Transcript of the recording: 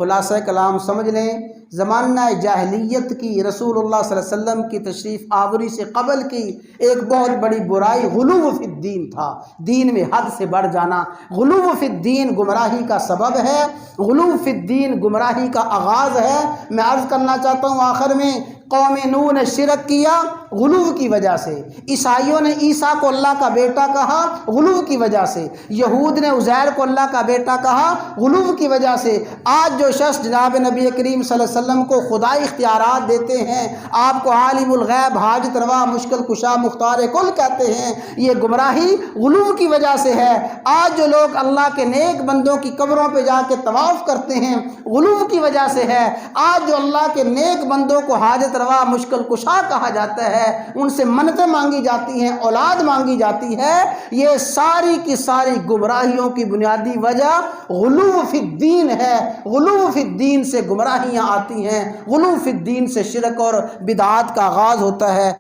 خلاصہ کلام سمجھ لیں، زمانہ جاہلیت کی رسول اللہ صلی اللہ علیہ وسلم کی تشریف آوری سے قبل کی ایک بہت بڑی برائی غلو فی الدین تھا، دین میں حد سے بڑھ جانا۔ غلو فی الدین گمراہی کا سبب ہے، غلو فی الدین گمراہی کا آغاز ہے۔ میں عرض کرنا چاہتا ہوں آخر میں، قوم نوح نے شرک کیا غلو کی وجہ سے، عیسائیوں نے عیسیٰ کو اللہ کا بیٹا کہا غلو کی وجہ سے، یہود نے عزیر کو اللہ کا بیٹا کہا غلو کی وجہ سے۔ آج جو شخص جناب نبی کریم صلی اللہ علیہ وسلم کو خدائی اختیارات دیتے ہیں، آپ کو عالم الغیب، حاجت روا، مشکل کشا، مختار کل کہتے ہیں، یہ گمراہی غلو کی وجہ سے ہے۔ آج جو لوگ اللہ کے نیک بندوں کی قبروں پہ جا کے طواف کرتے ہیں غلو کی وجہ سے ہے۔ آج جو اللہ کے نیک بندوں کو حاجت روا، مشکل کشا کہا جاتا ہے، ان سے منتیں مانگی جاتی ہیں، اولاد مانگی جاتی ہے، یہ ساری کی ساری گمراہیوں کی بنیادی وجہ غلو فی الدین ہے۔ غلو فی الدین سے گمراہیاں آتی ہیں، غلو فی الدین سے شرک اور بدعات کا آغاز ہوتا ہے۔